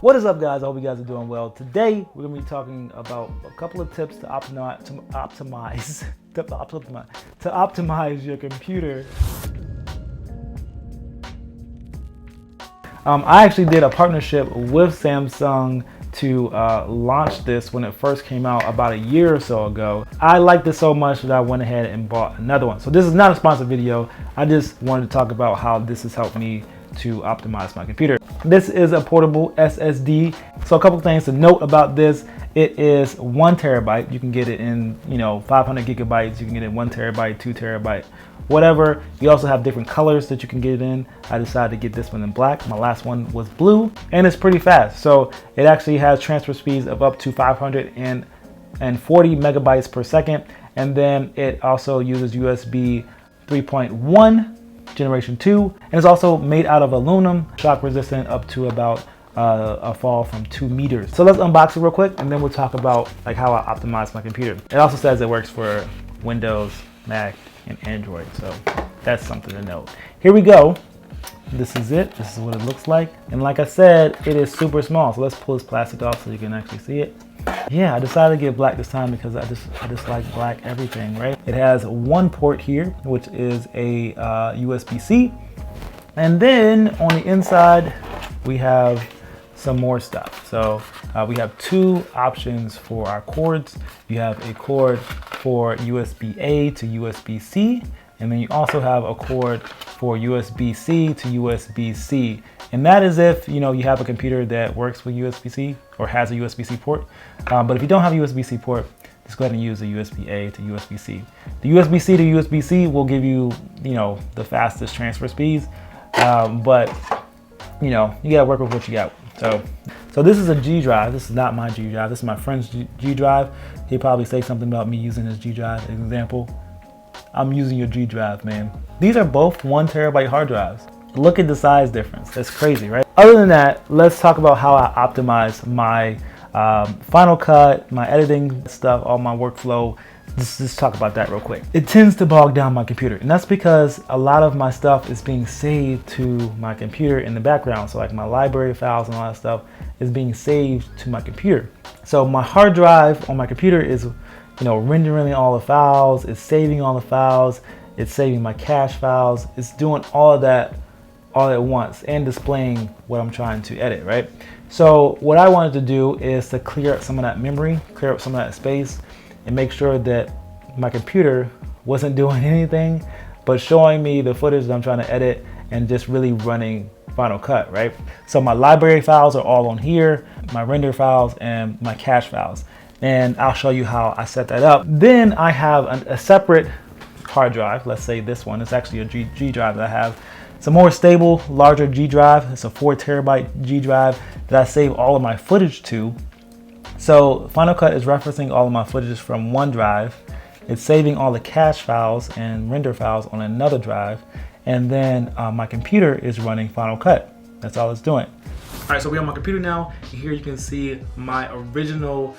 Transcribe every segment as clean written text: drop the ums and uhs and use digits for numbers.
What is up, guys? I hope you guys are doing well. Today we're gonna be talking about a couple of tips to optimize your computer. I actually did a partnership with Samsung to launch this when it first came out about a year or so ago. I liked it so much that I went ahead and bought another one. So this is not a sponsored video. I just wanted to talk about how this has helped me to optimize my computer. This is a portable SSD. So a couple things to note about this. It is 1 terabyte. You can get it in, 500 gigabytes. You can get it in 1 terabyte, 2 terabyte, whatever. You also have different colors that you can get it in. I decided to get this one in black. My last one was blue, and it's pretty fast. So it actually has transfer speeds of up to 540 megabytes per second. And then it also uses USB 3.1 generation 2, and it's also made out of aluminum, shock resistant up to about a fall from 2 meters. So let's unbox it real quick, and then we'll talk about like how I optimize my computer. It also says it works for Windows, Mac, and Android, so that's something to note. Here we go. This is it. This is what it looks like, and like I said, it is super small. So let's pull this plastic off so you can actually see it. Yeah, I decided to get black this time because I just like black everything, right? It has one port here, which is a USB-C. And then on the inside, we have some more stuff. So we have 2 options for our cords. You have a cord for USB-A to USB-C, and then you also have a cord for USB-C to USB-C. And that is if you have a computer that works with USB-C or has a USB-C port. But if you don't have a USB-C port, just go ahead and use a USB-A to USB-C. The USB-C to USB-C will give you, the fastest transfer speeds. But you gotta work with what you got. So this is a G drive. This is not my G drive. This is my friend's G drive. He'd probably say something about me using his G drive. As an example, I'm using your G drive, man. These are both 1 terabyte hard drives. Look at the size difference. That's crazy, right? Other than that, let's talk about how I optimize my Final Cut, my editing stuff, all my workflow. Let's just talk about that real quick. It tends to bog down my computer, and that's because a lot of my stuff is being saved to my computer in the background. So like my library files and all that stuff is being saved to my computer. So my hard drive on my computer is, rendering all the files, it's saving all the files, it's saving my cache files, it's doing all of that all at once and displaying what I'm trying to edit, right? So what I wanted to do is to clear up some of that memory, clear up some of that space, and make sure that my computer wasn't doing anything but showing me the footage that I'm trying to edit and just really running Final Cut, right? So my library files are all on here, my render files and my cache files. And I'll show you how I set that up. Then I have a separate hard drive. Let's say this one. It's actually a G drive that I have. It's a more stable, larger G drive. It's a 4 terabyte G drive that I save all of my footage to. So Final Cut is referencing all of my footage from one drive. It's saving all the cache files and render files on another drive. And then my computer is running Final Cut. That's all it's doing. All right, so we're on my computer now. Here you can see my original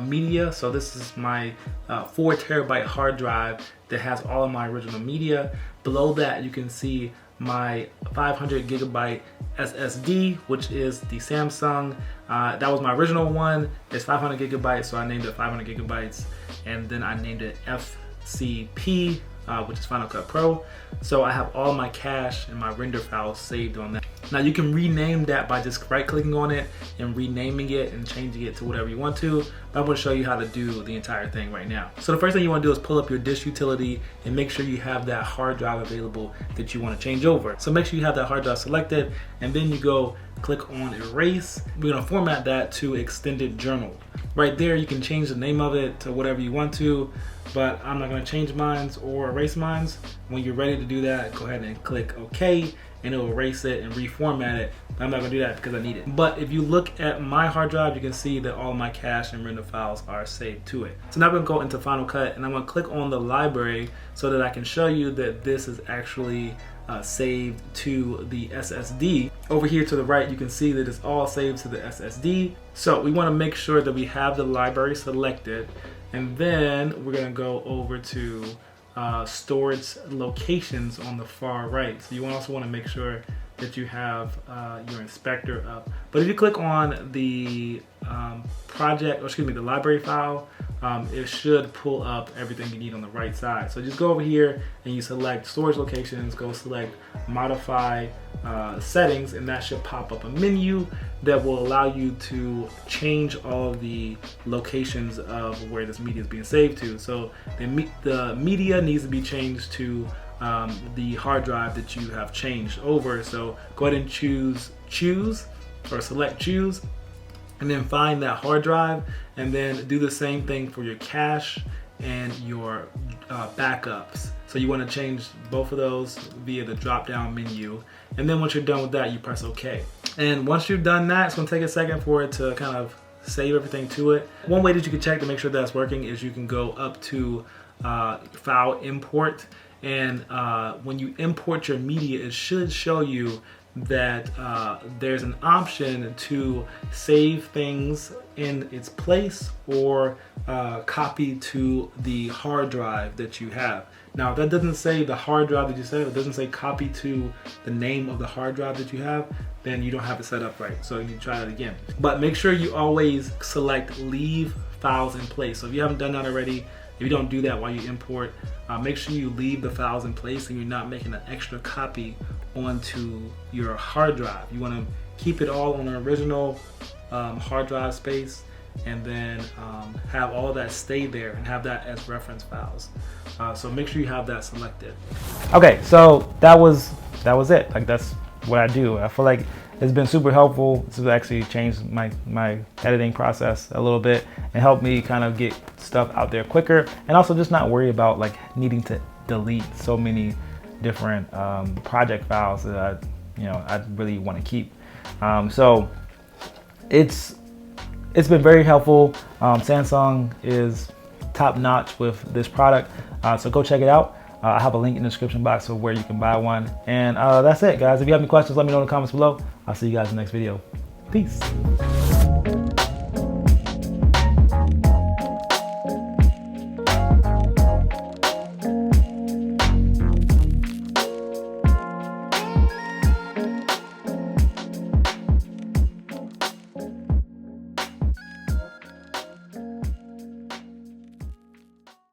media. So this is my 4 terabyte hard drive that has all of my original media. Below that, you can see my 500 gigabyte SSD, which is the Samsung. That was my original one. It's 500 gigabytes, so I named it 500 gigabytes. And then I named it FCP, which is Final Cut Pro. So I have all my cache and my render files saved on that. Now you can rename that by just right clicking on it and renaming it and changing it to whatever you want to. But I'm going to show you how to do the entire thing right now. So the first thing you want to do is pull up your disk utility and make sure you have that hard drive available that you want to change over. So make sure you have that hard drive selected, and then you go click on erase. We're going to format that to extended journal. Right there you can change the name of it to whatever you want to, but I'm not going to change mines or erase mines. When you're ready to do that, go ahead and click OK, and it'll erase it and reformat it. But I'm not going to do that because I need it. But if you look at my hard drive, you can see that all my cache and render files are saved to it. So now I'm going to go into Final Cut, and I'm going to click on the library so that I can show you that this is actually saved to the SSD. Over here to the right, you can see that it's all saved to the SSD. So we want to make sure that we have the library selected, and then we're going to go over to storage locations on the far right. So you also want to make sure that you have your inspector up. But if you click on the the library file, it should pull up everything you need on the right side. So just go over here and you select storage locations, go select modify settings, and that should pop up a menu that will allow you to change all the locations of where this media is being saved to. So the media needs to be changed to the hard drive that you have changed over. So go ahead and choose or select choose, and then find that hard drive, and then do the same thing for your cache and your backups. So you want to change both of those via the drop down menu, and then once you're done with that, you press OK. And once you've done that, it's going to take a second for it to kind of save everything to it. One way that you can check to make sure that's working is you can go up to file import, and when you import your media, it should show you that there's an option to save things in its place or copy to the hard drive that you have. Now, if that doesn't say the hard drive that you save, it doesn't say copy to the name of the hard drive that you have, then you don't have it set up right. So you try that again. But make sure you always select leave files in place. So if you haven't done that already, if you don't do that while you import, make sure you leave the files in place and you're not making an extra copy onto your hard drive. You want to keep it all on the original hard drive space, and then have all that stay there and have that as reference files. So make sure you have that selected. Okay, so that was it. Like, that's what I do. I feel like it's been super helpful. This has actually changed my editing process a little bit and helped me kind of get stuff out there quicker, and also just not worry about like needing to delete so many different project files that I really want to keep. So it's been very helpful. Samsung is top notch with this product, so go check it out. I have a link in the description box of where you can buy one. And that's it, guys. If you have any questions, let me know in the comments below. I'll see you guys in the next video. Peace.